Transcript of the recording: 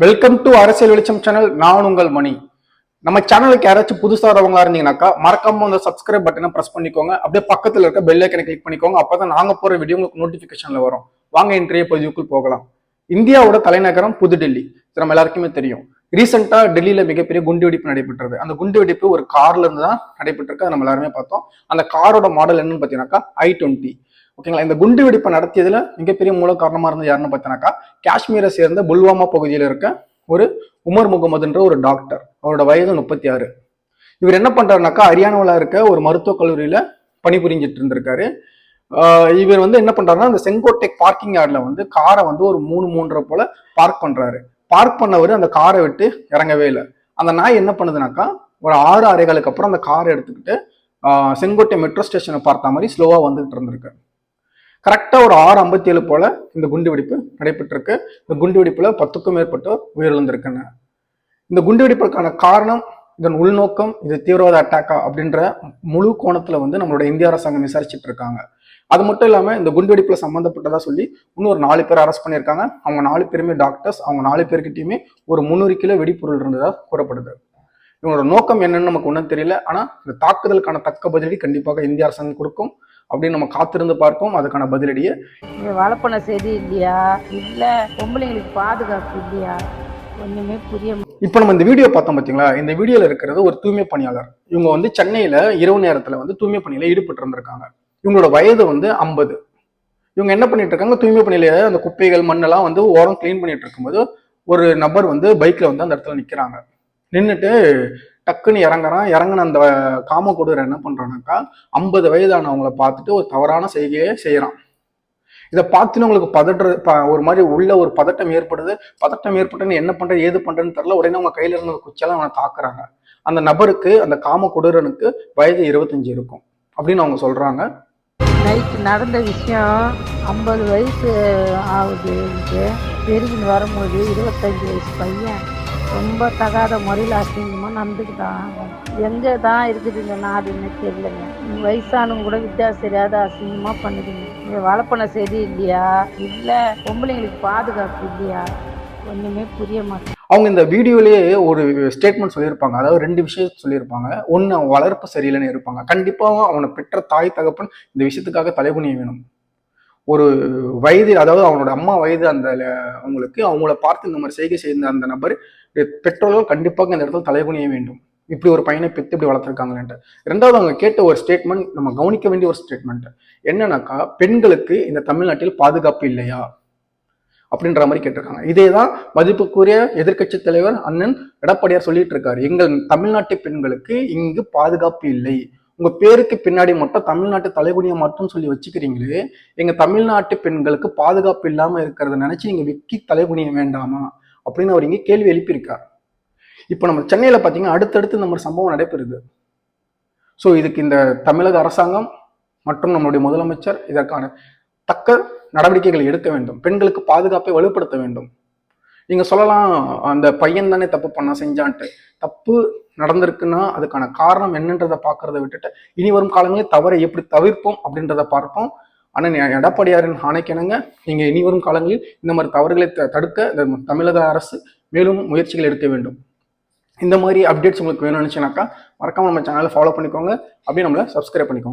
Welcome to அரசியல் வெளிச்சம் channel. நான் உங்கள் மணி. நம்ம சேனலுக்கு யாராச்சும் புதுசா வரவங்களா இருந்தீங்கன்னாக்கா மறக்காம அந்த சப்ஸ்கிரைப் பட்டனை பிரஸ் பண்ணிக்கோங்க. அப்படியே பக்கத்துல இருக்க பெல் ஐக்கனை கிளிக் பண்ணிக்கோங்க. அப்பதான் நாங்க போற வீடியோ உங்களுக்கு நோட்டிபிகேஷன்ல வரும். வாங்க இன்றைய பதிவுக்குள் போகலாம். இந்தியாவோட தலைநகரம் புதுடெல்லி. நம்ம எல்லாருக்குமே தெரியும். ரீசெண்டா டெல்லியில மிகப்பெரிய குண்டுவெடிப்பு நடைபெற்றது. அந்த குண்டுவெடிப்பு ஒரு கார்ல இருந்து தான் நடைபெற்றிருக்கு. அதை நம்ம எல்லாருமே பார்த்தோம். அந்த காரோட மாடல் என்னன்னு பாத்தீங்கன்னாக்கா i20. ஓகேங்களா. இந்த குண்டு வெடிப்பை நடத்தியதுல மிகப்பெரிய மூல காரணமா இருந்தது யாருன்னு பார்த்தீங்கன்னாக்கா காஷ்மீரை சேர்ந்த புல்வாமா பகுதியில் இருக்க ஒரு உமர் முகமதுன்ற ஒரு டாக்டர். அவரோட வயது 36. இவர் என்ன பண்றாருனாக்கா ஹரியானாவில் இருக்க ஒரு மருத்துவக் கல்லூரியில பணிபுரிஞ்சிட்டு இருந்திருக்காரு. இவர் என்ன பண்றாருன்னா அந்த செங்கோட்டை பார்க்கிங் யார்ட்ல காரை ஒரு 3-3:30 போல பார்க் பண்றாரு. பார்க் பண்ணவர் அந்த காரை விட்டு இறங்கவே இல்லை. அந்த நாய் என்ன பண்ணுதுனாக்கா ஒரு 6-6:15 அப்புறம் அந்த காரை எடுத்துக்கிட்டு செங்கோட்டை மெட்ரோ ஸ்டேஷனை பார்த்த மாதிரி ஸ்லோவா வந்துட்டு இருந்திருக்கு. கரெக்டா ஒரு 6:57 போல இந்த குண்டுவெடிப்பு நடைபெற்றிருக்கு. இந்த குண்டுவெடிப்புல 10க்கும் மேற்பட்டோர் உயிரிழந்திருக்காங்க. இந்த குண்டுவெடிப்புக்கான காரணம், இதன் உள்நோக்கம், இது தீவிரவாத அட்டாக்கா அப்படின்ற முழு கோணத்துல நம்மளோட இந்திய அரசாங்கம் விசாரிச்சுட்டு இருக்காங்க. அது மட்டும் இல்லாம இந்த குண்டுவெடிப்புல சம்பந்தப்பட்டதா சொல்லி இன்னொரு 4 பேர் அரெஸ்ட் பண்ணியிருக்காங்க. அவங்க 4 பேருமே டாக்டர்ஸ். அவங்க 4 பேர்கிட்டயுமே ஒரு 300 கிலோ வெடிப்பொருள் இருந்ததா கூறப்படுது. இவங்களோட நோக்கம் என்னன்னு நமக்கு ஒன்றும் தெரியல. ஆனா இந்த தாக்குதலுக்கான தக்க பதிலடி கண்டிப்பாக இந்திய அரசாங்கம் கொடுக்கும் அப்படின்னு நம்ம காத்திருந்து பார்ப்போம் அதுக்கான பதிலடியை. வளப்பன செய்தி இல்லையா, இல்ல பொம்பளைங்களுக்கு பாதுகாப்பு இல்லையா, ஒண்ணுமே புரிய. இப்ப நம்ம இந்த வீடியோ பார்த்தோம் பாத்தீங்களா. இந்த வீடியோல இருக்கிறது ஒரு தூய்மை பணியாளர். இவங்க சென்னையில இரவு நேரத்துல தூய்மை பணியில ஈடுபட்டு இருந்திருக்காங்க. இவங்களோட வயது 50. இவங்க என்ன பண்ணிட்டு இருக்காங்க, தூய்மை பணியில அந்த குப்பைகள் மண்ணெல்லாம் ஓரம் கிளீன் பண்ணிட்டு இருக்கும்போது ஒரு நபர் பைக்ல அந்த இடத்துல நிக்கிறாங்க. நின்றுட்டு டக்குன்னு இறங்குன அந்த காம கொடூரர் என்ன பண்றானாக்கா 50 வயதானவங்களை பார்த்துட்டு ஒரு தவறான செய்கையை செய்யறான். இதை பார்த்துன்னு உங்களுக்கு ஒரு மாதிரி உள்ள ஒரு பதட்டம் ஏற்படுது. பதட்டம் ஏற்பட்டுன்னு என்ன பண்றது ஏது பண்றதுன்னு தெரியல. உடனே அவங்க கையில இருந்த குச்செல்லாம் அவனை தாக்குறாங்க. அந்த நபருக்கு, அந்த காம கொடூரனுக்கு வயது 25 இருக்கும் அப்படின்னு அவங்க சொல்றாங்க. நைட்டு நடந்த விஷயம் 50 வயசு ஆகுது. பெருகின்னு வரும்போது 25 வயசு பையன் ரொம்ப தகாத முறையில் அசிங்கமா நடந்துக்கிட்டான். எங்க தான் இருக்குது இந்த நாடுன்னு தெரியலங்க. வயசானவங்க கூட வித்தியாசம் தெரியாத அசிங்கமா பண்ணுதுங்க. வளப்பன செய்தி இல்லையா, இல்ல பொம்பளைங்களுக்கு பாதுகாப்பு இல்லையா, ஒண்ணுமே புரிய மாட்டேன். அவங்க இந்த வீடியோலயே ஒரு ஸ்டேட்மெண்ட் சொல்லியிருப்பாங்க. அதாவது 2 விஷயம் சொல்லியிருப்பாங்க. ஒன்னு, அவன் வளர்ப்பு சரியில்லைன்னு இருப்பாங்க. கண்டிப்பா அவனை பெற்ற தாய் தகப்பன் இந்த விஷயத்துக்காக தலைகுனிய வேணும். ஒரு வயது, அதாவது அவனோட அம்மா வயது அந்த அவங்களுக்கு, அவங்கள பார்த்து இந்த மாதிரி செய்கை செய்த அந்த நபர் பெற்றோர்கள் கண்டிப்பாக இந்த இடத்துல தலைகுனிய வேண்டும். இப்படி ஒரு பையனை பெற்று இப்படி வளர்த்துருக்காங்கன்ட்டு. ரெண்டாவது, அவங்க கேட்ட ஒரு ஸ்டேட்மெண்ட் நம்ம கவனிக்க வேண்டிய ஒரு ஸ்டேட்மெண்ட் என்னன்னாக்கா, பெண்களுக்கு இந்த தமிழ்நாட்டில் பாதுகாப்பு இல்லையா அப்படின்ற மாதிரி கேட்டிருக்காங்க. இதேதான் மதிப்புக்குரிய எதிர்கட்சி தலைவர் அண்ணன் எடப்பாடியார் சொல்லிட்டு இருக்காரு. எங்கள் தமிழ்நாட்டு பெண்களுக்கு இங்கு பாதுகாப்பு இல்லை. உங்க பேருக்கு பின்னாடி மட்டும் தமிழ்நாட்டு தலைகுனியை மட்டும் சொல்லி வச்சுக்கிறீங்களே, எங்க தமிழ்நாட்டு பெண்களுக்கு பாதுகாப்பு இல்லாம இருக்கிறத நினைச்சு நீங்க வெக்கி தலைகுனிய வேண்டாமா அப்படின்னு அவர் இங்க கேள்வி எழுப்பியிருக்கார். இப்ப நம்ம சென்னையில பாத்தீங்கன்னா அடுத்தடுத்து இந்த மாதிரி சம்பவம் நடைபெறுது. ஸோ இதுக்கு இந்த தமிழக அரசாங்கம் மற்றும் நம்மளுடைய முதலமைச்சர் இதற்கான தக்க நடவடிக்கைகளை எடுக்க வேண்டும். பெண்களுக்கு பாதுகாப்பை வலுப்படுத்த வேண்டும். நீங்க சொல்லலாம் அந்த பையன் தானே தப்பு பண்ணா செஞ்சான்ட்டு. தப்பு நடந்திருக்குன்னா அதுக்கான காரணம் என்னன்றதை பார்க்கறத விட்டுட்டு இனி வரும் காலங்களில் தவறை எப்படி தவிர்ப்போம் அப்படின்றத பார்ப்போம். ஆனால் எடப்பாடியாரின் ஆணைக்கிணங்க நீங்க இனி வரும் காலங்களில் இந்த மாதிரி தவறுகளை தடுக்க இந்த தமிழக அரசு மேலும் முயற்சிகள் எடுக்க வேண்டும். இந்த மாதிரி அப்டேட்ஸ் உங்களுக்கு வேணும்னு நினைச்சுனாக்கா மறக்காம நம்ம சேனலை ஃபாலோ பண்ணிக்கோங்க. அப்படியே நம்மளை சப்ஸ்கிரைப் பண்ணிக்கோங்க.